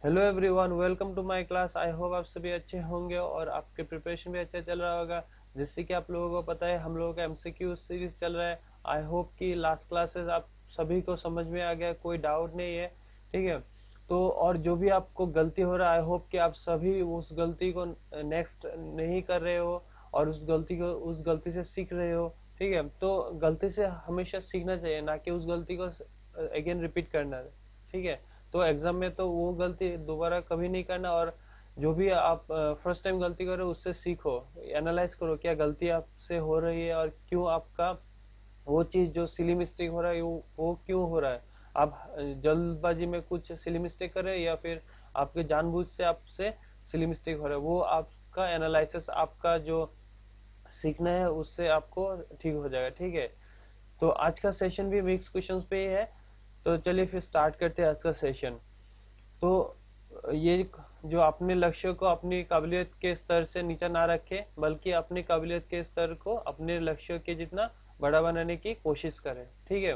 Hello everyone, welcome to my class. I hope आप सभी अच्छे होंगे और आपके प्रिपरेशन भी अच्छा चल रहा होगा। जैसे कि आप लोगों को पता है, हम लोगों का एमसीक्यू सीरीज चल रहा है। आई होप कि लास्ट क्लासेस आप सभी को समझ में आ गया, कोई डाउट नहीं है। ठीक है। तो और जो भी आपको गलती हो रहा है, आई होप कि आप सभी उस गलती को नेक्स्ट नहीं कर रहे हो और उस गलती से सीख रहे हो। ठीक है। तो गलती से हमेशा सीखना चाहिए, ना कि उस गलती को अगेन रिपीट करना। ठीक है। तो एग्जाम में तो वो गलती दोबारा कभी नहीं करना। और जो भी आप फर्स्ट टाइम गलती करो उससे सीखो, एनालाइज करो क्या गलती आपसे हो रही है और क्यों आपका वो चीज जो सिली मिस्टेक हो रहा है वो क्यों हो रहा है। आप जल्दबाजी में कुछ सिली मिस्टेक कर रहे हैं या फिर आपके जानबूझ से आपसे सिली मिस्टेक हो रहा है, वो आपका एनालिसिस, आपका जो सीखना है उससे आपको ठीक हो जाएगा। ठीक है। तो आज का सेशन भी मिक्स क्वेश्चंस पे ही है। तो चलिए फिर स्टार्ट करते हैं आज का सेशन। तो ये जो अपने लक्ष्य को अपनी काबिलियत के स्तर से नीचा ना रखे, बल्कि अपनी काबिलियत के स्तर को अपने लक्ष्य के जितना बड़ा बनाने की कोशिश करें। ठीक है।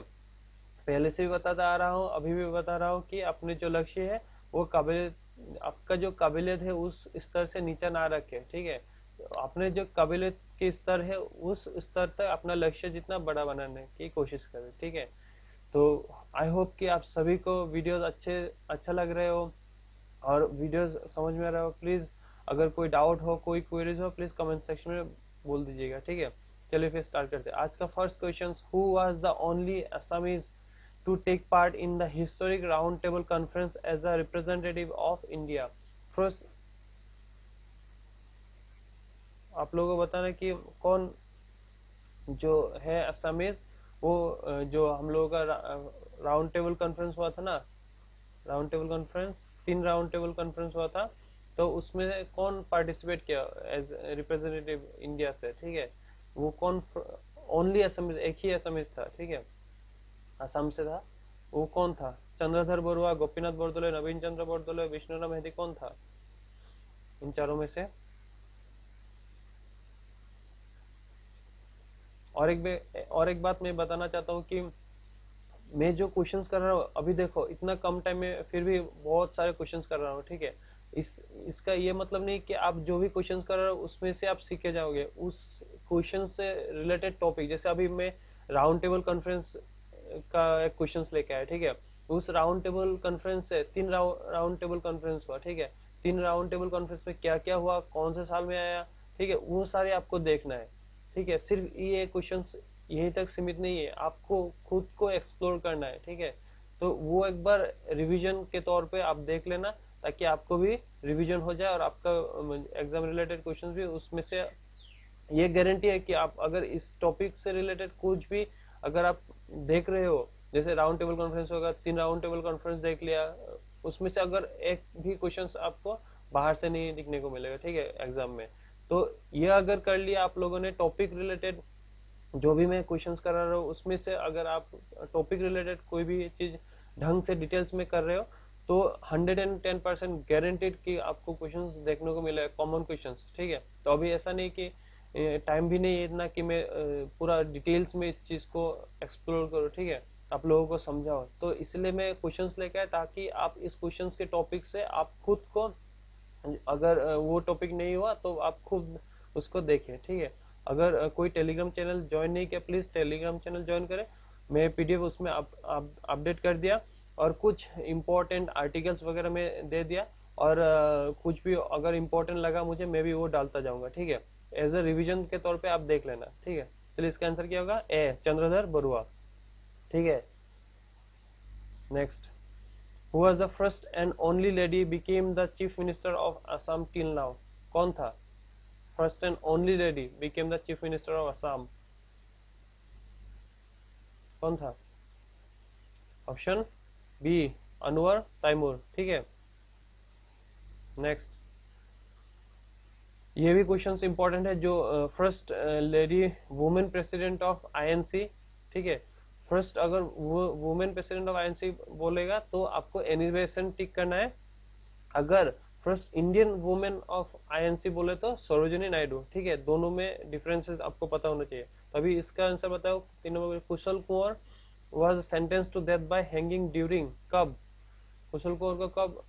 पहले से भी बताता आ रहा हूँ, अभी भी बता रहा हूँ कि अपने जो लक्ष्य है वो काबिलियत, आपका जो काबिलियत है उस स्तर से नीचा ना रखे। ठीक है। अपने जो काबिलियत के स्तर है उस स्तर तक अपना लक्ष्य जितना बड़ा बनाने की कोशिश करें। ठीक है। तो आई होप कि आप सभी को वीडियोस अच्छा लग रहे हो और वीडियोस समझ में आ रहा हो। प्लीज अगर कोई डाउट हो, कोई क्वेरीज हो, प्लीज कमेंट सेक्शन में बोल दीजिएगा। ठीक है। चलिए फिर स्टार्ट करते हैं। आज का first question, who was the only Assamese to take part in the historic round table conference as a representative of India. First आप लोगों को बताना कि कौन जो है असमीज, वो जो हम लोगों का राउंड टेबल कॉन्फ्रेंस हुआ था ना, round table conference, 3 round table conference हुआ था। तो उसमें कौन पार्टिसिपेट किया एज रिप्रेजेंटेटिव इंडिया से। ठीक है। वो कौन, ओनली असमीज, एक ही असमीज था। ठीक है। असम से था। वो कौन था? चंद्रधर बरुआ, गोपीनाथ बरदोले, नवीन चंद्र बरदोले, विष्णुराम मेहदी, कौन था इन चारों में से? और एक बात मैं बताना चाहता हूँ कि मैं जो क्वेश्चंस कर रहा हूँ अभी, देखो इतना कम टाइम में फिर भी बहुत सारे क्वेश्चंस कर रहा हूँ। ठीक है। इसका ये मतलब नहीं कि आप जो भी क्वेश्चंस कर रहे हो उसमें से आप सीखे जाओगे। उस क्वेश्चन से रिलेटेड टॉपिक, जैसे अभी मैं राउंड टेबल कॉन्फ्रेंस का एक क्वेश्चंस लेके आया। ठीक है। उस राउंड टेबल कॉन्फ्रेंस से 3 राउंड टेबल कॉन्फ्रेंस हुआ। ठीक है। 3 राउंड टेबल कॉन्फ्रेंस में क्या क्या हुआ, कौन से साल में आया, ठीक है, वो सारे आपको देखना है। ठीक है। सिर्फ ये क्वेश्चंस यहीं तक सीमित नहीं है, आपको खुद को एक्सप्लोर करना है। ठीक है। तो वो एक बार रिवीजन के तौर पे आप देख लेना, ताकि आपको भी रिवीजन हो जाए और आपका एग्जाम रिलेटेड क्वेश्चंस भी उसमें से, ये गारंटी है कि आप अगर इस टॉपिक से रिलेटेड कुछ भी अगर आप देख रहे हो, जैसे राउंड टेबल कॉन्फ्रेंस होगा, 3 राउंड टेबल कॉन्फ्रेंस देख लिया, उसमें से अगर एक भी क्वेश्चंस आपको बाहर से नहीं दिखने को मिलेगा। ठीक है, एग्जाम में। तो ये अगर कर लिया आप लोगों ने टॉपिक रिलेटेड, जो भी मैं क्वेश्चंस करा रहा हूँ उसमें से अगर आप टॉपिक रिलेटेड कोई भी चीज ढंग से डिटेल्स में कर रहे हो, तो 110% गारंटेड कि आपको क्वेश्चंस देखने को मिलेगा, कॉमन क्वेश्चंस। ठीक है। तो अभी ऐसा नहीं कि टाइम भी नहीं है इतना कि मैं पूरा डिटेल्स में इस चीज को एक्सप्लोर करूँ। ठीक है। आप लोगों को समझाओ, तो इसलिए मैं क्वेश्चंस लेके आया ताकि आप इस क्वेश्चंस के टॉपिक से आप खुद को, अगर वो टॉपिक नहीं हुआ तो आप खुद उसको देखें। ठीक है। अगर कोई टेलीग्राम चैनल ज्वाइन नहीं किया, प्लीज टेलीग्राम चैनल ज्वाइन करें। मैं पीडीएफ उसमें अपडेट कर दिया और कुछ इंपॉर्टेंट आर्टिकल्स वगैरह में दे दिया। और कुछ भी अगर इंपॉर्टेंट लगा मुझे, मैं भी वो डालता जाऊंगा। ठीक है। एज अ रिविजन के तौर पे आप देख लेना। ठीक है। चलिए इसका आंसर क्या होगा? ए, चंद्रधर बरुआ। ठीक है। Next, who was the first and only lady became the chief minister of Assam till now. कौन था? First and only lady became the chief minister of Assam, कौन था? Option B, Anwara Taimur. ठीक है। नेक्स्ट, ये भी क्वेश्चन इंपॉर्टेंट है, जो first lady women president of INC. ठीक है। फर्स्ट अगर वो वुमेन प्रेसिडेंट ऑफ आईएनसी बोलेगा तो आपको एनिवेशन टिक करना है। अगर first Indian women of INC बोले तो सरोजिनी नायडू। ठीक है। दोनों में डिफरेंसेस आपको पता होना चाहिए। तो अभी इसका आंसर बताओ। 3 number, Kusal Kunwar was sentenced to death by hanging during, कब? कुशल कौर को कब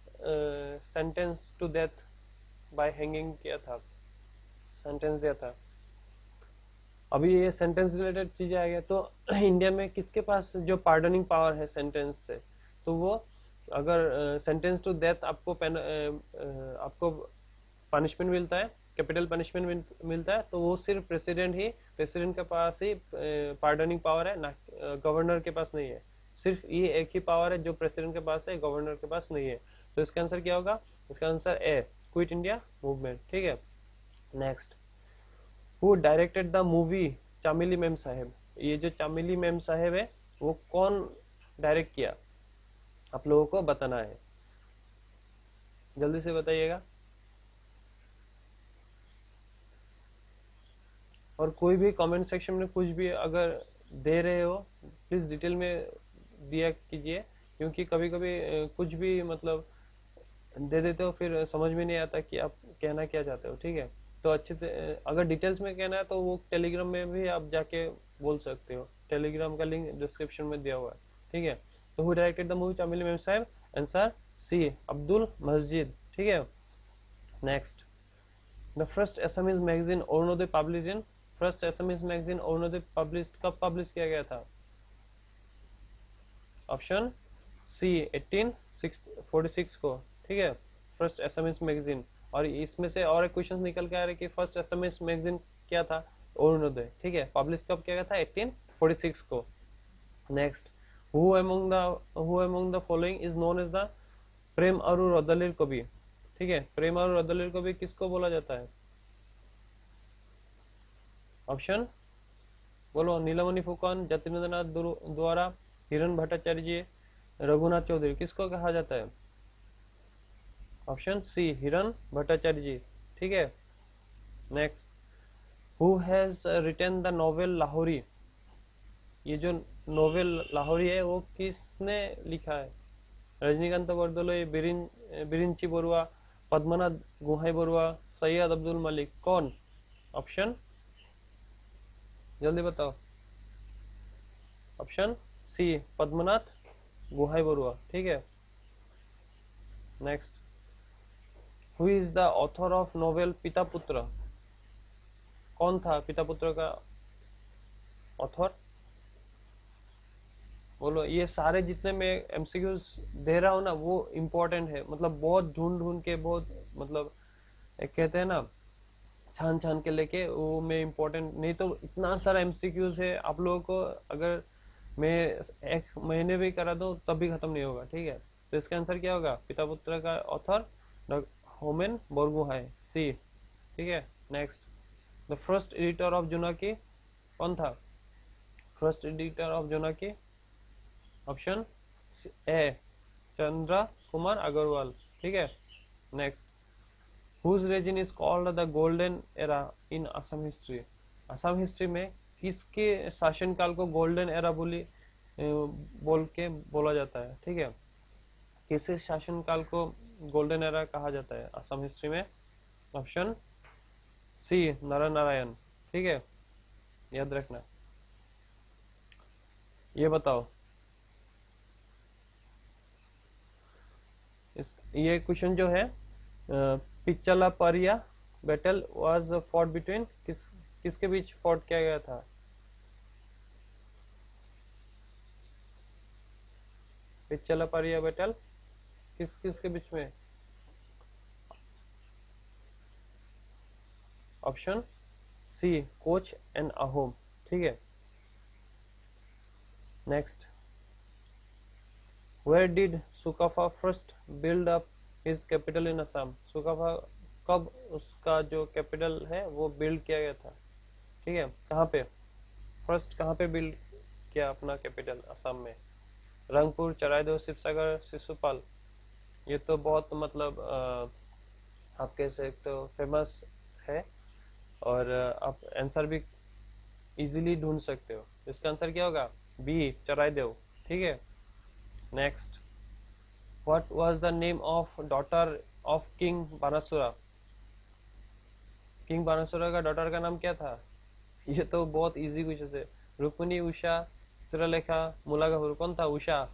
sentence to death by hanging किया था, सेंटेंस दिया था। अभी ये सेंटेंस रिलेटेड चीजें आ गया तो इंडिया में किसके पास जो पार्डनिंग पावर है सेंटेंस से, तो वो अगर सेंटेंस टू डेथ आपको आपको पनिशमेंट मिलता है, कैपिटल पनिशमेंट मिलता है, तो वो सिर्फ प्रेसिडेंट के पास ही पार्डनिंग पावर है, ना गवर्नर के पास नहीं है। सिर्फ ये एक ही पावर है जो प्रेसिडेंट के पास है, गवर्नर के पास नहीं है। तो इसका आंसर क्या होगा, इसका answer A, quit India movement. ठीक है, next, who directed the movie Chameli Memsaab. ये जो चामिली मैम साहेब है वो कौन डायरेक्ट किया, आप लोगों को बताना है, जल्दी से बताइएगा। और कोई भी कमेंट सेक्शन में कुछ भी अगर दे रहे हो प्लीज डिटेल में दिया कीजिए, क्योंकि कभी कभी कुछ भी मतलब दे देते हो फिर समझ में नहीं आता कि आप कहना क्या चाहते हो। ठीक है, तो अच्छे से अगर डिटेल्स में कहना है तो वो टेलीग्राम में भी आप जाके बोल सकते हो, टेलीग्राम का लिंक डिस्क्रिप्शन में दिया हुआ है। ठीक है, तो who directed the movie Chameli Memsaab, answer C, Abdul Majid. ठीक है, next, the first Assamese magazine Arunodoi publish in, first Assamese magazine Arunodoi publish कब पब्लिश किया गया था, ऑप्शन सी 1846 को। ठीक है, फर्स्ट एसएमएस मैगजीन। और इसमें से और एक क्वेश्चन निकल के आ रहा है कि फर्स्ट एसएमएस मैगजीन क्या था, अरुणोदय। ठीक है, पब्लिश कब किया गया था, 1846 को। Next, who among the following is known as the प्रेम अरु रदलिर कवि। ठीक है, प्रेम अरु रदलिर कवि किसको बोला जाता है, ऑप्शन बोलो, नीलमणि फुकन, जतिन्द्रनाथ द्वारा, हिरण भट्टाचार्य जी, रघुनाथ चौधरी, किसको कहा जाता है, ऑप्शन सी, हिरण भट्टाचार्य जी। ठीक है, next, who has written the novel Lahori. ये जो नोवेल लाहौरी है वो किसने लिखा है, रजनीकांत बरदलोई, बिरिंची बरुआ, पद्मनाथ गुहाई बरुआ, सैयद अब्दुल मलिक, कौन, ऑप्शन जल्दी बताओ, ऑप्शन सी, पद्मनाथ गुहाई बरुआ। ठीक है, next, who is the author of novel पिता पुत्र, कौन था पिता पुत्र का ऑथर, बोलो। ये सारे जितने मैं एमसीक्यूज दे रहा हूँ ना वो इम्पोर्टेंट है, मतलब बहुत ढूंढ ढूंढ के, बहुत मतलब एक कहते हैं ना छान छान के लेके वो मैं इम्पोर्टेंट, नहीं तो इतना सारा एमसीक्यूज है आप लोगों को, अगर मैं एक महीने भी करा दूं तब भी खत्म नहीं होगा। ठीक है, तो इसका आंसर क्या होगा, पिता पुत्र का ऑथर होमेन बोरगोहाई, सी। ठीक है, next, the first editor of Jonaki कौन था, first editor of Jonaki, option A, Chandra Kumar Agarwala. ठीक है, next, whose reign is called the golden era in Assam history. Assam history में किसके शासनकाल को गोल्डन एरा बोल के बोला जाता है। ठीक है, किस शासनकाल को गोल्डन एरा कहा जाता है असम हिस्ट्री में, ऑप्शन सी, नर नारायण। ठीक है, याद रखना। ये बताओ, ये क्वेश्चन जो है, पिच्चला परिया बैटल वाज फॉट बिटवीन, किसके बीच फॉट किया गया था, पिच्चला परिया बैटल किसके बीच में, option C, Koch and Ahom. ठीक है, next, where did Sukaphaa first build up his capital in Assam. Sukaphaa कब उसका जो कैपिटल है वो बिल्ड किया गया था। ठीक है, कहाँ पे फर्स्ट, कहाँ पे बिल्ड किया अपना कैपिटल असम में, रंगपुर, चराइदेव, शिवसागर, शिशुपाल। ये तो बहुत मतलब आप कह सकते हो फेमस है, और आप आंसर भी इजीली ढूंढ सकते हो। इसका आंसर क्या होगा, बी, चराइदेव। ठीक है, next, what was the name of daughter of king Banasura. King Banasura का डॉटर का नाम क्या था, ये तो बहुत इजी क्वेश्चन है, रुक्मिणी, उषा, चित्रलेखा, मुलागहुर, कौन था, उषा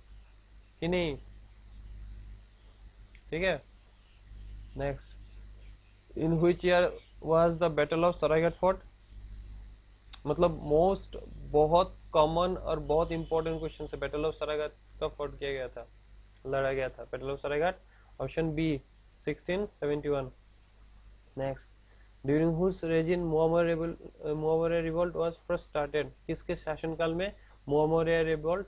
कि नहीं, ठीक है। Next, in which year was the battle of Saraighat fought? मतलब मोस्ट, बहुत कॉमन और बहुत इंपॉर्टेंट क्वेश्चन है। बैटल ऑफ सरायघाट कब फोर्ट किया गया था, लड़ा गया था battle of Saraighat? Option B 1671। Next, during whose reign Moamoria revolt was first started? किसके शासनकाल में मुआवरा रिवोल्ट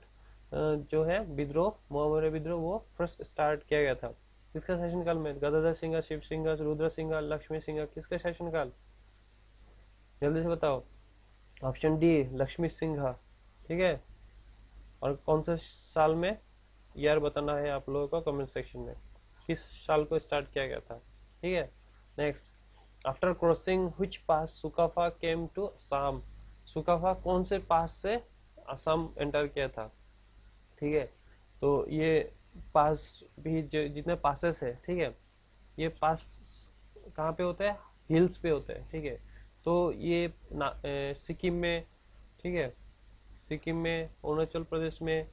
जो है विद्रोह, मुआवरा विद्रोह वो फर्स्ट स्टार्ट किया गया था? किसका शासनकाल में? गदाधर सिंह, शिव सिंह, रुद्र सिंह, लक्ष्मी सिंह, किसका शासनकाल? जल्दी से बताओ। ऑप्शन डी लक्ष्मी सिंह, ठीक है। और कौन से साल में, ईयर बताना है आप लोगों को कमेंट सेक्शन में, किस साल को स्टार्ट किया गया था, ठीक है। Next, after crossing which pass Sukaphaa came to Assam? Sukaphaa कौन से पास से असम एंटर किया था, ठीक है। तो ये पास भी जितने पासेस है, ठीक है, ये पास कहाँ पे होते हैं? हिल्स पे होते हैं, ठीक है। तो ये सिक्किम में, ठीक है, सिक्किम में, अरुणाचल प्रदेश में,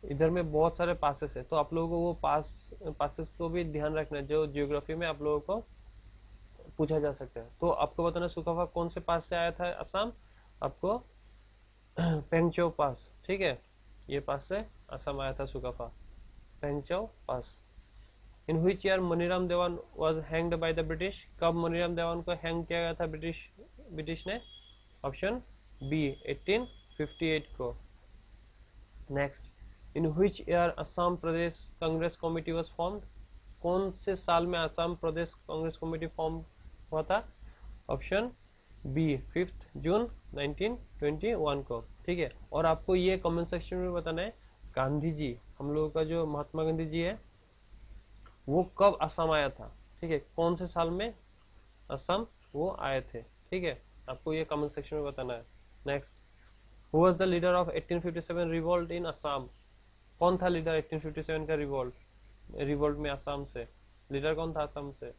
इधर में बहुत सारे पासेस है। तो आप लोगों को वो पासेस को भी ध्यान रखना है, जो जियोग्राफी में आप लोगों को पूछा जा सकता है। तो आपको बताना सुकाफा कौन से पास से आया था असम? आपको पेंगचो पास, ठीक है, ये पास से असम आया था सुकाफा, पेंगचो पास। इन व्हिच ईयर मनीराम देवान was hanged by the British? कब मनीराम देवान को हैंग किया गया था ब्रिटिश ने? ऑप्शन बी 1858 को। Next, in which year Assam Pradesh Congress committee was formed? कौन से साल में असम प्रदेश कांग्रेस कमेटी फॉर्म हुआ था? ऑप्शन बी 5 जून 1921 को, ठीक है। और आपको ये कमेंट सेक्शन में बताना है, गांधी जी, हम लोगों का जो महात्मा गांधी जी है, वो कब असम आया था, ठीक है, कौन से साल में असम वो आए थे, ठीक है, आपको ये कमेंट सेक्शन में बताना है। Next, who was the leader of 1857 revolt in Assam? कौन था लीडर 1857 का रिवोल्ट में असम से? लीडर कौन था असम से?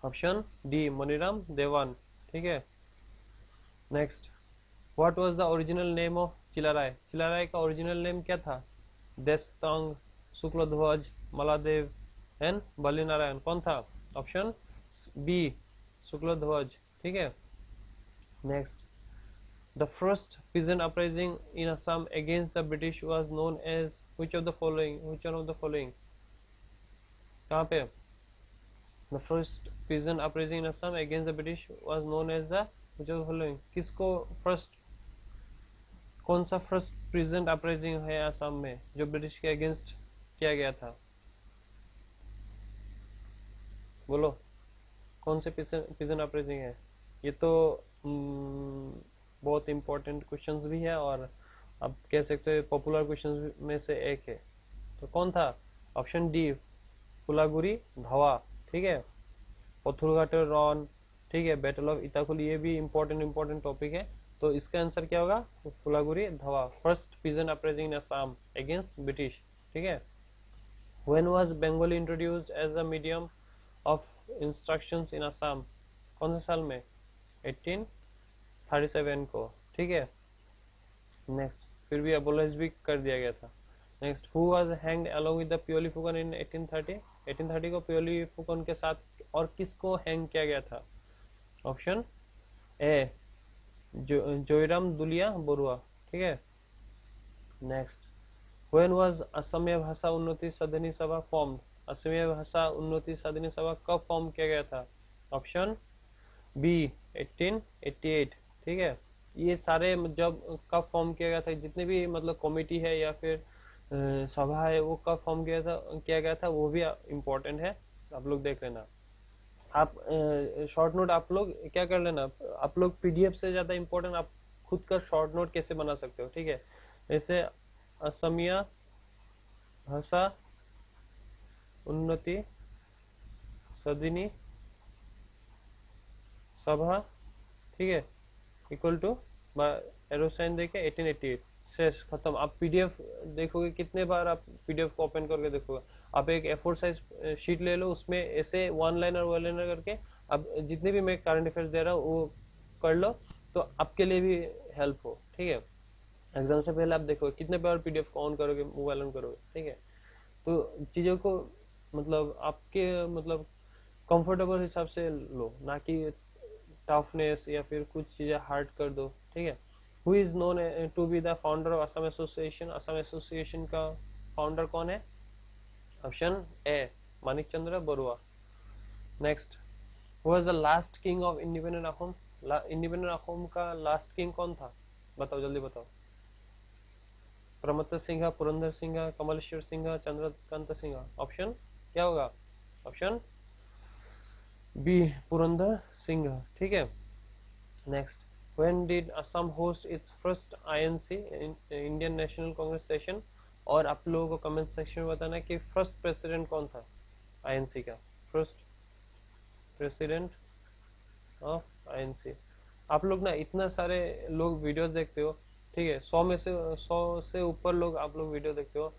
ऑप्शन डी मनीराम देवान, ठीक है। Next, what was the original name of Chilarai? Chilarai का ओरिजिनल नेम क्या था? देशतांग, शुक्लध्वज, मलादेव एंड बलि नारायण, कौन था? ऑप्शन बी शुक्लध्वज, ठीक है। Next, the first peasant uprising in Assam against the British was known as which of the following? Which one of the following? कहाँ पे? The first peasant uprising in Assam against the British was known as the which of the following? किसको first, कौन सा first peasant uprising है असम में जो British के against किया गया था? बोलो, कौन से peasant uprising है? ये तो बहुत इंपॉर्टेंट क्वेश्चंस भी है और आप कह सकते हो पॉपुलर क्वेश्चंस में से एक है। तो कौन था? ऑप्शन डी फुलागुरी धावा, ठीक है। पथुरघाट रॉन, ठीक है, बैटल ऑफ इताकुल, ये भी इंपॉर्टेंट टॉपिक है। तो इसका आंसर क्या होगा? Phulaguri Dhawa, first peasant uprising in Assam against British, ठीक है। When was Bengali introduced as a medium of instructions in Assam? कौन से साल में? 1837 को, ठीक है। नेक्स्ट, फिर भी अबोलिश भी कर दिया गया था। Next, who was hanged along with the Piyoli Phukan in 1830? 1830 को प्योली फुकन के साथ और किसको हैंग किया गया था? ऑप्शन ए जोईराम दुलिया बरुआ, ठीक है। नेक्स्ट, व्हेन वाज असमिया भाषा उन्नति सदनी सभा फॉर्म्ड? असमिया भाषा उन्नति सदनी सभा कब फॉर्म किया गया था? ऑप्शन बी 1888, ठीक है। ये सारे जब कब फॉर्म किया गया था, जितने भी मतलब कमेटी है या फिर सभा है, वो कब फॉर्म किया गया था वो भी इम्पोर्टेंट है, आप लोग देख लेना। आप शॉर्ट नोट आप लोग क्या कर लेना, आप लोग पीडीएफ से ज्यादा इम्पोर्टेंट आप खुद का शॉर्ट नोट कैसे बना सकते हो, ठीक है। जैसे असमिया भाषा उन्नति सदनी सभा, ठीक है, इक्वल टू एरो साइन देके 1888, शेष खत्म। आप पीडीएफ देखोगे, कितने बार आप पीडीएफ को ओपन करके देखोगे। आप एक A4 साइज शीट ले लो, उसमें ऐसे वन लाइनर करके अब जितने भी मैं करंट अफेयर्स दे रहा हूँ वो कर लो, तो आपके लिए भी हेल्प हो, ठीक है। एग्जाम से पहले आप देखोगे कितने बार पीडीएफ को ऑन करोगे, मोबाइल ऑन करोगे, ठीक है। तो चीज़ों को मतलब आपके मतलब कंफर्टेबल हिसाब से लो, ना कि टफनेस या फिर कुछ चीजें हार्ड कर दो, ठीक है। Who is known to be the founder of Assam association? Assam association का फाउंडर कौन है? Option A Manik Chandra Barua. Next, who was the last king of independent Assam? Independent Assam का लास्ट किंग कौन था? बताओ जल्दी बताओ। प्रमत्त सिंह, पुरंदर सिंह, कमलेश्वर सिंह, चंद्रकांत सिंह। ऑप्शन क्या होगा? ऑप्शन बी पुरंदर सिंह, ठीक है। Next, when did Assam host its first INC Indian national Congress session? और आप लोगों को कमेंट सेक्शन में बताना कि फर्स्ट प्रेसिडेंट कौन था आईएनसी का, फर्स्ट प्रेसिडेंट ऑफ आईएनसी। आप लोग ना इतना सारे लोग वीडियोस देखते हो, ठीक है, 100 से ऊपर लोग आप लोग वीडियो देखते हो।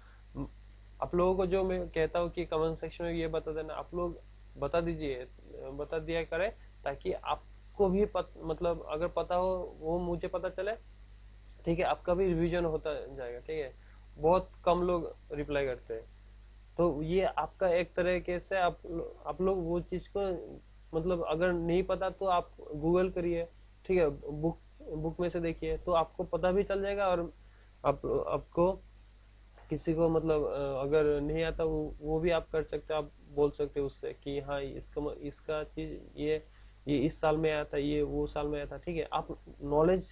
आप लोगों को जो मैं कहता हूँ कि कमेंट सेक्शन में ये बता देना, आप लोग बता दीजिए, बता दिया करें, ताकि आपको भी मतलब अगर पता हो वो मुझे पता चले, ठीक है, आपका भी रिवीजन होता जाएगा, ठीक है। बहुत कम लोग रिप्लाई करते हैं, तो ये आपका एक तरीके से आप लोग वो चीज को मतलब अगर नहीं पता तो आप गूगल करिए, ठीक है, बुक बुक में से देखिए तो आपको पता भी चल जाएगा। और आपको किसी को मतलब अगर नहीं आता वो भी आप कर सकते हो, आप बोल सकते हो उससे कि हाँ इसका चीज ये इस साल में आया था, ये वो साल में आया था, ठीक है। आप नॉलेज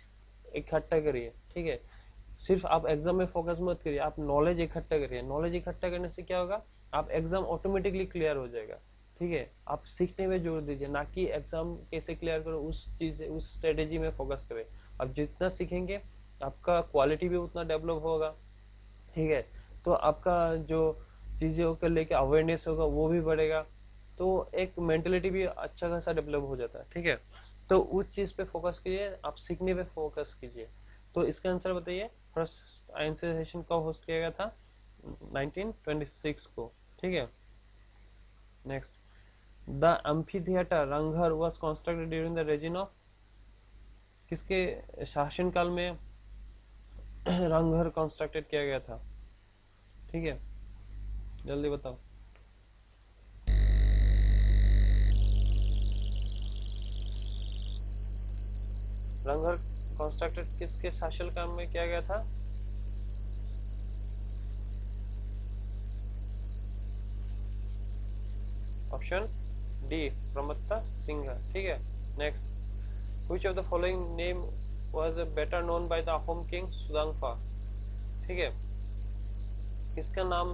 इकट्ठा करिए, ठीक है। सिर्फ आप एग्जाम में फोकस मत करिए, आप नॉलेज इकट्ठा करिए। नॉलेज इकट्ठा करने से क्या होगा, आप एग्जाम ऑटोमेटिकली क्लियर हो जाएगा, ठीक है। आप सीखने में जोर दीजिए, ना कि एग्जाम कैसे क्लियर करो उस चीज उस स्ट्रेटेजी में फोकस करें। आप जितना सीखेंगे आपका क्वालिटी भी उतना डेवलप होगा, ठीक है। तो आपका जो चीजों को लेके अवेयरनेस होगा वो भी बढ़ेगा, तो एक मेंटेलिटी भी अच्छा खासा डेवलप हो जाता है, ठीक है। तो उस चीज पे फोकस कीजिए, आप सीखने पे फोकस कीजिए। तो इसका आंसर बताइए, फर्स्ट आईएनसी सेशन कब होस्ट किया गया था? 1926 को, ठीक है। Next, the amphitheatre Rang Ghar was constructed during the reign of? किसके शासनकाल में रंगघर कंस्ट्रक्टेड किया गया था, ठीक है, जल्दी बताओ। रंगघर कंस्ट्रक्टेड किसके शासनकाल में किया गया था? ऑप्शन डी प्रमत्ता सिंह, ठीक है। Next, which of the following name was better known by the Ahom king Sudangpa? ठीक है, किसका नाम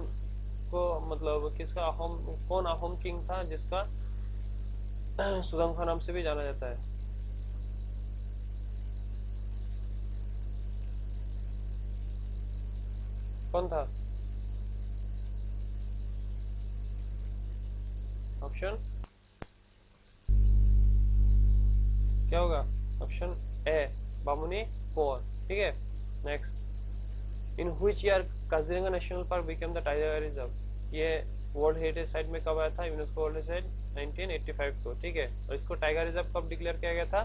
को मतलब किसका अहोम कौन अहोम किंग था जिसका सुदंफा नाम से भी जाना जाता है? कौन था? ऑप्शन क्या होगा? ऑप्शन ए बामुनी कोर, ठीक है। Next, in which year Kaziranga national park became the tiger reserve? ये वर्ल्ड हेरिटेज साइट में कब आया था? यूनेस्को वर्ल्ड हेरिटेज साइट 1985 को, ठीक है। और इसको टाइगर रिजर्व कब डिक्लेयर किया गया था,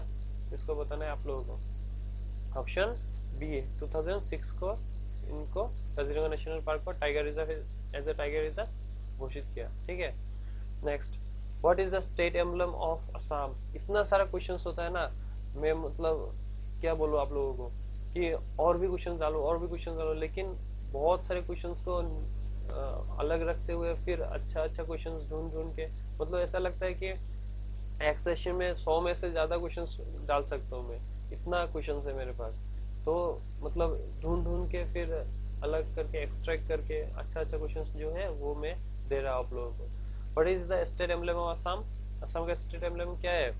इसको बताना है आप लोगों को। ऑप्शन बी 2006 को इनको काजीरंगा नेशनल पार्क को tiger reserve as a tiger reserve घोषित किया, ठीक है। Next, what is the state emblem of Assam? इतना सारा क्वेश्चंस होता है ना, मैं मतलब क्या बोलूं आप लोगों को कि और भी क्वेश्चन डालो और भी क्वेश्चन डालो, लेकिन बहुत सारे क्वेश्चंस को अलग रखते हुए फिर अच्छा अच्छा क्वेश्चंस ढूंढ ढूंढ के मतलब ऐसा लगता है कि एक सेशन में 100 में से ज्यादा क्वेश्चंस डाल सकता हूँ मैं, इतना क्वेश्चंस है मेरे पास। तो मतलब ढूंढ ढूंढ के फिर अलग करके एक्सट्रैक्ट करके अच्छा अच्छा क्वेश्चंस जो है वो मैं दे रहा हूँ आप लोगों को। What is the state emblem of Assam? Assam का स्टेट एम्बलम क्या है?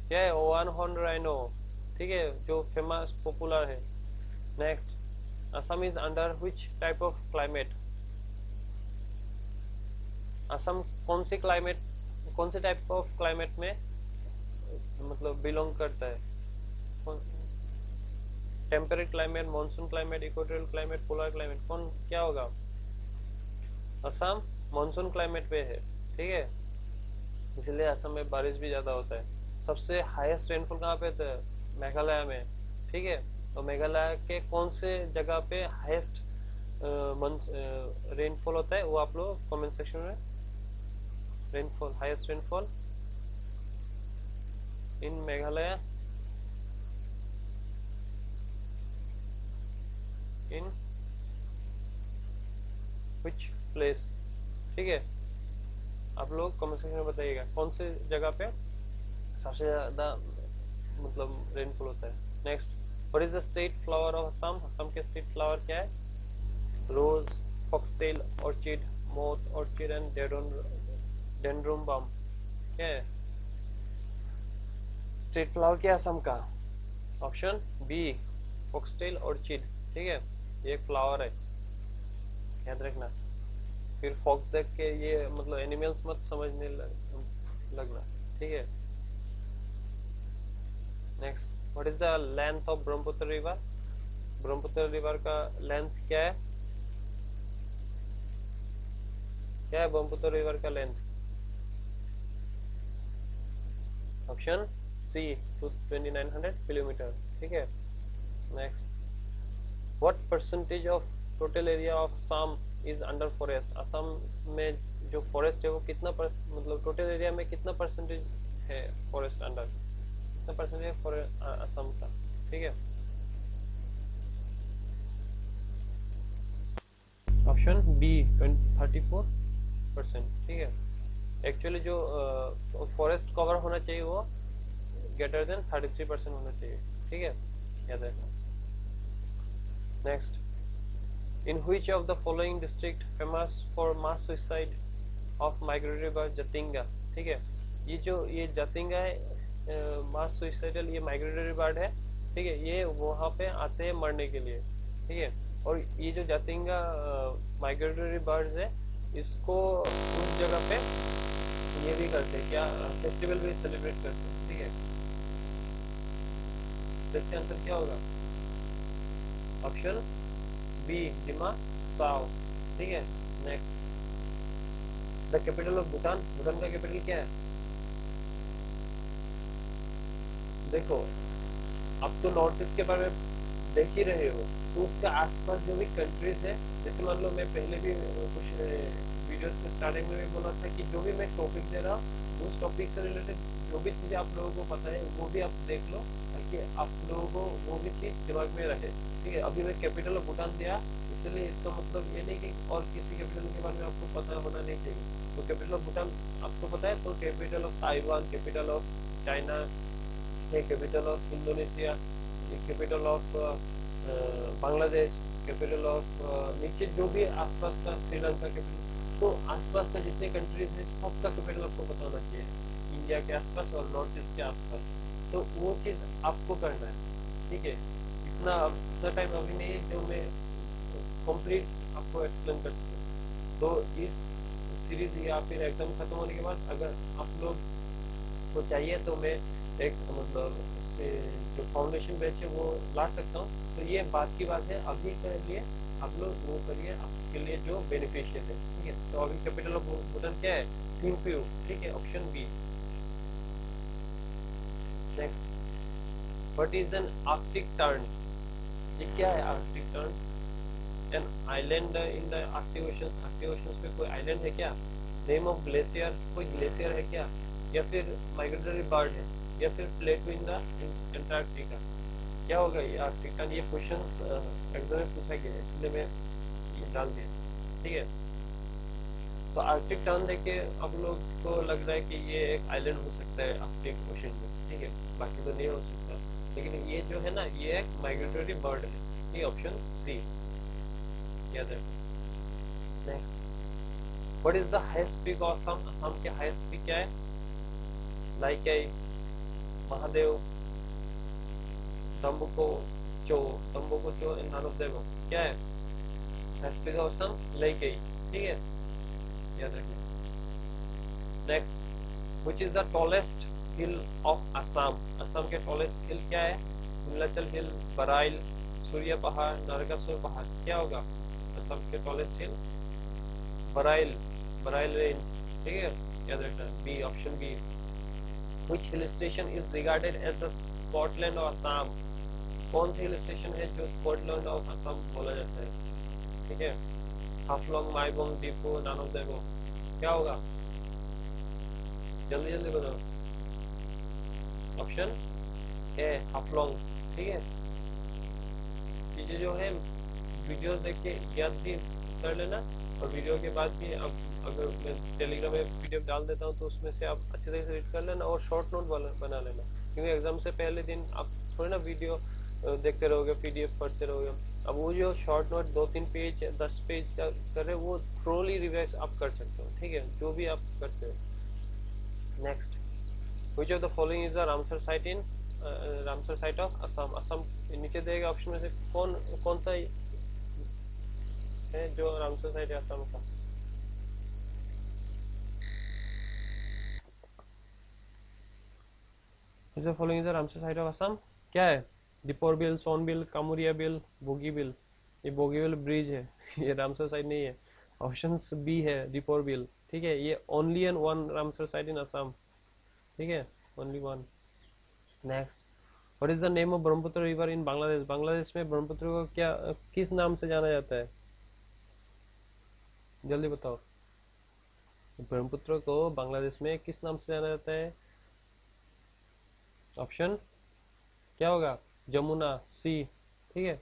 क्या है? वन हॉर्न राइनो, ठीक है, जो फेमस पॉपुलर है। Next, Assam is under which type of climate? Assam कौन सी क्लाइमेट कौन से टाइप ऑफ क्लाइमेट में मतलब बिलोंग करता है? Temperate climate, monsoon climate, equatorial climate, polar climate, कौन क्या होगा? असम मानसून क्लाइमेट पे है, ठीक है, इसलिए असम में बारिश भी ज्यादा होता है। सबसे हाईएस्ट रेनफॉल कहाँ पे होता है? मेघालय में, ठीक है। तो मेघालय के कौन से जगह पे हाईएस्ट मंथ रेनफॉल होता है वो आप लोग कमेंट सेक्शन में rainfall highest rainfall in Meghalaya in which place, ठीक है। आप लोग कमेंट सेक्शन में बताइएगा कौन से जगह पे सबसे ज्यादा मतलब रेनफॉल होता है। Next, what is the state flower of Assam? Assam के स्टेट फ्लावर क्या है? Rose, foxtail orchid, moth orchid and dendrobium. क्या है स्टेट फ्लावर क्या है असम का? ऑप्शन बी फॉक्सटेल ऑर्चिड, ठीक है। ये एक फ्लावर है, याद रखना। फिर फॉक्स देख के ये मतलब एनिमल्स मत समझने लगना, ठीक है। Next, what is the length of Brahmaputra river? Brahmaputra river का लेंथ क्या है? क्या है ब्रह्मपुत्र रिवर का लेंथ? ऑप्शन सी 2900 किलोमीटर, ठीक है। Next, what percentage of total area of Assam is under forest? Assam में जो फॉरेस्ट है वो कितना मतलब टोटल एरिया में कितना परसेंटेज है फॉरेस्ट अंडर? कितना परसेंटेज है फॉरेस्ट असम का, ठीक है। ऑप्शन बी 34%, ठीक है। एक्चुअली जो फॉरेस्ट कवर होना चाहिए वो ग्रेटर देन 33% होना चाहिए, ठीक है, याद रखना। Next, in which of the following district famous for mass suicide of migratory bird Jatinga, ठीक है। ये जतिंगा है मास सुसाइडल, ये माइग्रेटरी बर्ड है, ठीक है। ये वहाँ पे आते हैं मरने के लिए, ठीक है। और ये जो जतिंगा माइग्रेटरी बर्ड्स है इसको उस जगह पे ये भी करते हैं, क्या फेस्टिवल भी सेलिब्रेट करते हैं, ठीक है। तो इसका आंसर क्या होगा? ऑप्शन बी दिमा साओ, ठीक है। Next, the capital of Bhutan? Bhutan का कैपिटल क्या है? देखो, अब तो नॉर्थ ईस्ट के बारे में देख ही रहे हो, तो उसके आसपास जो भी कंट्रीज है, जैसे मान लो मैं पहले भी कुछ वीडियोस के स्टार्टिंग में भी बोला था कि जो भी मैं टॉपिक दे रहा हूँ उस टॉपिक से रिलेटेड जो भी चीजें आप लोगों को पता है वो भी आप देख लो, ताकि आप लोगों को वो भी चीज दिमाग में रहे, ठीक है। अभी मैं कैपिटल ऑफ भूटान दिया, इसलिए इसका मतलब ये नहीं कि और किसी कैपिटल के बारे में आपको पता होना नहीं चाहिए। तो कैपिटल ऑफ भूटान आपको पता है, तो capital of Taiwan, capital of China, capital of Indonesia, capital of Bangladesh, capital of नीचे जो भी आसपास का श्रीलंका कैपिटल, तो आसपास का जितने कंट्रीज है सबका कैपिटल आपको पता होना चाहिए, इंडिया के आसपास और नॉर्थ ईस्ट के आसपास। तो वो चीज आपको करना है, ठीक है। इतना टाइम अभी नहीं है जो मैं कंप्लीट आपको एक्सप्लेन कर सकूं। तो इस सीरीज या फिर एग्जाम खत्म होने के बाद अगर आप लोग को चाहिए तो मैं एक मतलब जो फाउंडेशन बैच है वो ला सकता हूँ। तो ये बात की बात है, अभी के लिए आप लोग वो करिए आपके लिए जो बेनिफिशियल है, ठीक है। तो अभी कैपिटल ऑफ भूटान क्या है? थिम्पू, ठीक है, option B. Next, what is an Arctic tern? ये क्या है Arctic tern? An island in the Arctic ocean. Arctic ocean पे कोई आइलैंड है क्या? नेम ऑफ ग्लेशियर, कोई ग्लेशियर है क्या? या फिर माइग्रेटरी बर्ड है, या फिर प्लेटो इन द अंटार्कटिका? क्या होगा ये आर्कटिक टर्न? ये क्वेश्चन एग्जाम में पूछा गया है, इसलिए मैं ये डाल दिया, ठीक है। तो आर्कटिक टर्न देखे आप लोग को लग रहा है कि ये एक आइलैंड हो सकता है आर्कटिक ओशन में, ठीक है, बाकी तो नहीं हो सकता। लेकिन ये जो है ना ये एक माइग्रेटरी बर्ड है, ये ऑप्शन सी, याद है। Next, what is the highest peak of Assam? Assam के हाईएस्ट पीक क्या है? लाइकाई, महादेव, तंबुको चो एंड नन ऑफ देम। क्या है हाईएस्ट पीक ऑफ असम? लाइकाई, ठीक है, याद रखिए। Next, which is the tallest hill of Assam? Assam के टॉलेस्ट हिल क्या है? नीलाचल हिल, बराइल, सूर्य पहाड़, नरकासुर पहाड़। क्या होगा असम के टॉलेस्ट हिल? बराइल रेंज, ठीक है, याद रखना, B, option B. Which hill station is regarded as the Scotland of Assam? कौन सी हिल स्टेशन है जो स्कॉटलैंड ऑफ असम बोला जाता है? ठीक है, हाफलोंग, माईबोंग, दीपो, नन ऑफ द अबव। क्या होगा, जल्दी जल्दी बताओ। Option A Haflong. ठीक है, चीजें जो है वीडियो देख के याद भी कर लेना, और वीडियो के बाद भी अब अगर मैं टेलीग्राम में पीडीएफ डाल देता हूँ तो उसमें से आप अच्छे तरीके से रीड कर लेना और शॉर्ट नोट बना लेना, क्योंकि एग्जाम से पहले दिन आप थोड़ी ना वीडियो देखते रहोगे, पीडीएफ पढ़ते रहोगे। अब वो जो शॉर्ट नोट 2-3 पेज 10 पेज का कर रहे वो थ्रोली रिवाइज आप कर सकते हो, ठीक है, जो भी आप करते हो। Next, which of the following is the Ramsar site in Ramsar site of Assam. Assam नीचे देगा ऑप्शन में से कौन कौन सा है जो रामसर साइट है असम का। Which of following is the Ramsar site of Assam, क्या है, दीपोर बिल, सोन बिल, कामुरिया बिल, बोगी बिल। ये बोगी बिल ब्रिज है ये रामसर साइट नहीं है। ऑप्शन बी है दीपोर बिल, ठीक है, ये only and one Ramsar site in Assam, ठीक है, only one. Next, what is the name of Brahmaputra river in Bangladesh. Bangladesh में ब्रह्मपुत्र को क्या किस नाम से जाना जाता है, जल्दी बताओ। ब्रह्मपुत्र को बांग्लादेश में किस नाम से जाना जाता है। ऑप्शन क्या होगा, जमुना, सी, ठीक है,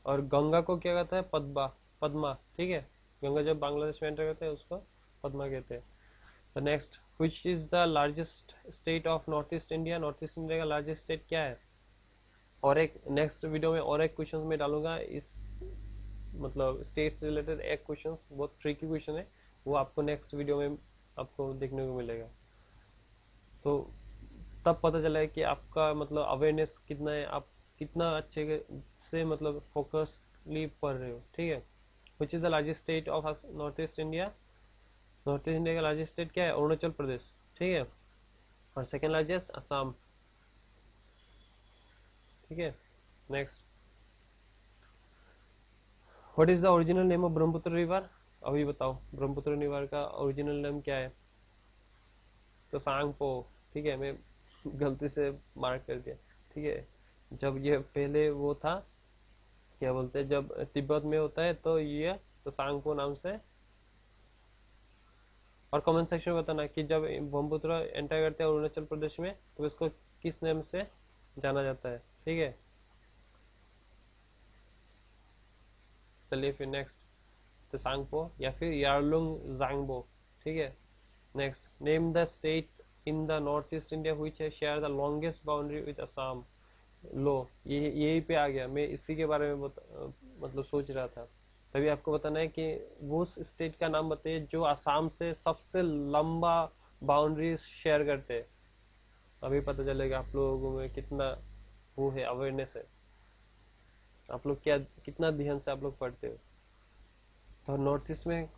और गंगा को क्या कहता है, पद्मा, पद्मा, ठीक है, गंगा जब बांग्लादेश में एंटर करते हैं उसको पद्मा कहते हैं। तो next, which is the largest state of north east India. North east India का लार्जेस्ट स्टेट क्या है। और एक नेक्स्ट वीडियो में और एक क्वेश्चन में डालूंगा इस मतलब स्टेट से रिलेटेड एक क्वेश्चन, बहुत ट्रिकी क्वेश्चन है, वो आपको नेक्स्ट वीडियो में आपको देखने को मिलेगा। तो तब पता चला है कि आपका मतलब अवेयरनेस कितना है, आप कितना अच्छे से मतलब फोकसली पढ़ रहे हो, ठीक है। Which is the largest state of north east India. North east India का लार्जेस्ट स्टेट क्या है, अरुणाचल प्रदेश, ठीक है, और सेकेंड लार्जेस्ट असम, ठीक है। Next, what is the original name of Brahmaputra river. अभी बताओ ब्रह्मपुत्र रिवर का ओरिजिनल नेम क्या है। तो सांगपो, ठीक है, मैं गलती से मार्क कर दिया, ठीक है। जब ये पहले वो था, क्या बोलते हैं, जब तिब्बत में होता है तो ये तो सांगपो नाम से। और कमेंट सेक्शन में बताना कि जब ब्रह्मपुत्र एंटर करते हैं अरुणाचल प्रदेश में तो इसको किस नेम से जाना जाता है, ठीक है। चलिए फिर नेक्स्ट, तो सांगपो या फिर यारलुंग जांगबो, ठीक है। Next, name the state in the north east India which share the longest boundary with Assam. लो, ये यही पे आ गया, मैं इसी के बारे में मतलब सोच रहा था। तभी आपको बताना है कि वो स्टेट का नाम बताइए जो असम से सबसे लंबा बाउंड्री शेयर करते हैं। अभी पता चलेगा आप लोगों में कितना वो है, अवेयरनेस है, आप लोग क्या कितना ध्यान से आप लोग पढ़ते हो। तो नॉर्थ ईस्ट में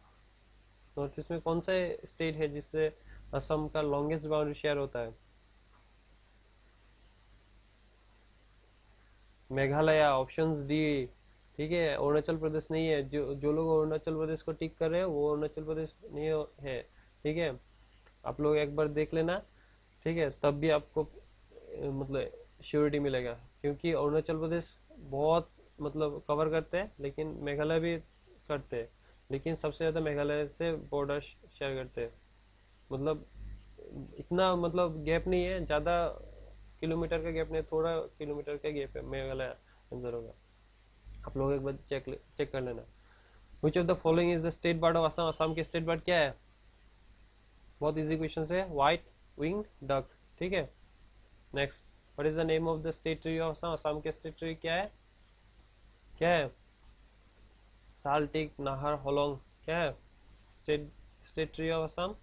कौन सा स्टेट है जिससे असम का लॉन्गेस्ट बाउंड्री शेयर होता है। मेघालय, ऑप्शन डी, ठीक है, अरुणाचल प्रदेश नहीं है। जो जो लोग अरुणाचल प्रदेश को टिक कर रहे हैं वो अरुणाचल प्रदेश नहीं है, ठीक है। आप लोग एक बार देख लेना, ठीक है, तब भी आपको मतलब श्योरिटी मिलेगा, क्योंकि अरुणाचल प्रदेश बहुत मतलब कवर करते हैं, लेकिन मेघालय भी करते हैं, लेकिन सबसे ज़्यादा मेघालय से बॉर्डर शेयर करते हैं। मतलब इतना मतलब गैप नहीं है, ज़्यादा किलोमीटर का गैप नहीं, थोड़ा किलोमीटर का गैप है मेघालय अंदर होगा। आप लोग एक बार चेक कर लेना। Which of the following is the state bird of Assam. Assam की स्टेट बर्ड क्या है, बहुत इजी क्वेश्चन है, व्हाइट विंग डक, ठीक है। Next, what is the name of the state tree of Assam. Assam के स्टेट ट्री क्या है, क्या है, साल, टिक, नाहर, होलोंग, क्या है state state tree of Assam,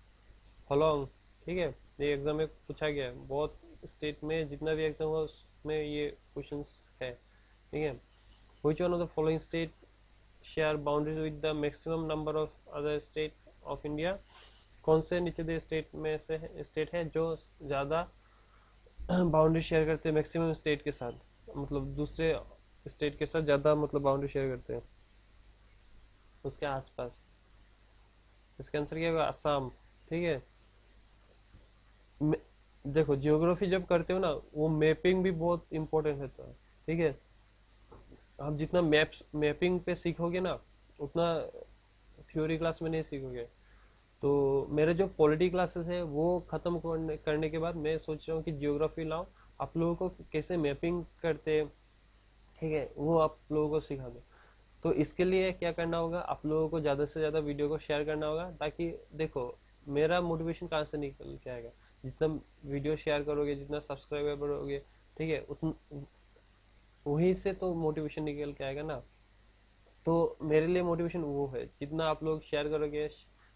Hollong, ठीक है। ये एग्जाम में पूछा गया है, बहुत स्टेट में जितना भी एग्जाम हुआ उसमें ये क्वेश्चन है, ठीक है। Which one of the following state share boundaries with the maximum number of other state of India. कौन से नीचे दे स्टेट में से स्टेट है जो ज़्यादा बाउंड्री शेयर करते हैं मैक्सिमम स्टेट के साथ, मतलब दूसरे स्टेट के साथ ज़्यादा मतलब बाउंड्री शेयर करते हैं उसके आसपास। इसका आंसर क्या होगा, असम, ठीक है। देखो जियोग्राफी जब करते हो ना वो मैपिंग भी बहुत इंपॉर्टेंट होता है, ठीक है। आप जितना मैपिंग पे सीखोगे ना, उतना थ्योरी क्लास में नहीं सीखोगे। तो मेरे जो पॉलिटी क्लासेस है वो खत्म करने के बाद मैं सोच रहा हूँ कि जियोग्राफी लाऊं, आप लोगों को कैसे मैपिंग करते हैं, ठीक है, वो आप लोगों को सिखा दूं। तो इसके लिए क्या करना होगा, आप लोगों को ज़्यादा से ज़्यादा वीडियो को शेयर करना होगा, ताकि देखो मेरा मोटिवेशन कहाँ से निकल के आएगा, जितना वीडियो शेयर करोगे, जितना सब्सक्राइबर बढ़ोगे, ठीक है, उतन वहीं से तो मोटिवेशन निकल के आएगा ना। तो मेरे लिए मोटिवेशन वो है, जितना आप लोग शेयर करोगे,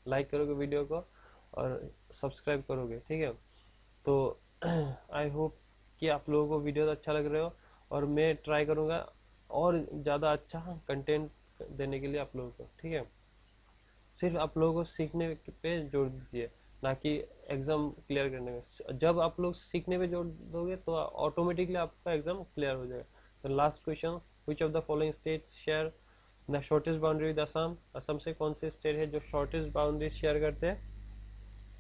लाइक करोगे वीडियो को और सब्सक्राइब करोगे, ठीक है। तो आई होप कि आप लोगों को वीडियो अच्छा लग रहे हो, और मैं ट्राई करूँगा और ज़्यादा अच्छा कंटेंट देने के लिए आप लोगों को, ठीक है। सिर्फ आप लोगों को सीखने पे जोर दीजिए, ना कि एग्जाम क्लियर करने में। जब आप लोग सीखने पे जोर दोगे तो ऑटोमेटिकली आपका एग्जाम क्लियर हो जाएगा। तो last question, which of the following states share the shortest boundary with Assam? Assam से कौन से स्टेट है जो शॉर्टेस्ट बाउंड्री शेयर करते हैं?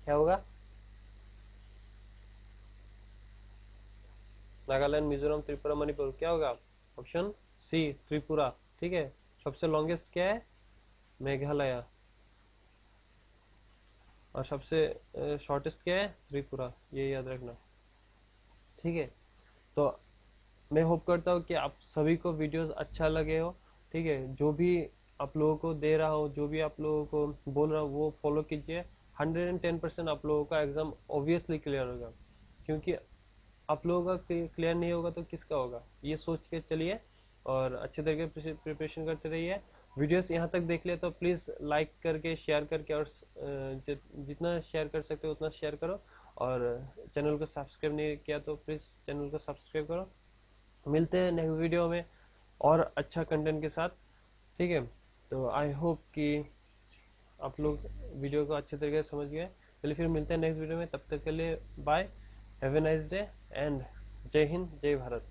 क्या होगा? नागालैंड, मिजोरम, त्रिपुरा, मणिपुर। क्या होगा? Option C, Tripura. ठीक है। सबसे लॉन्गेस्ट क्या है? मेघालय। और सबसे शॉर्टेस्ट क्या है? त्रिपुरा। ये याद रखना, ठीक है। तो मैं होप करता हूँ कि आप सभी को वीडियोस अच्छा लगे हो, ठीक है। जो भी आप लोगों को दे रहा हो, जो भी आप लोगों को बोल रहा हूँ, वो फॉलो कीजिए। 110% आप लोगों का एग्जाम ऑब्वियसली क्लियर होगा, क्योंकि आप लोगों का क्लियर नहीं होगा तो किसका होगा, ये सोच के चलिए और अच्छे तरीके से प्रिपरेशन करते रहिए। वीडियोस यहाँ तक देख लिया तो प्लीज़ लाइक करके, शेयर करके, और जितना शेयर कर सकते हो उतना शेयर करो। और चैनल को सब्सक्राइब नहीं किया तो प्लीज़ चैनल को सब्सक्राइब करो। मिलते हैं नेक्स्ट वीडियो में और अच्छा कंटेंट के साथ, ठीक है। तो आई होप कि आप लोग वीडियो को अच्छे तरीके से समझ गए। चलिए फिर मिलते हैं नेक्स्ट वीडियो में, तब तक के लिए bye, have a nice day and जय हिंद, जय भारत।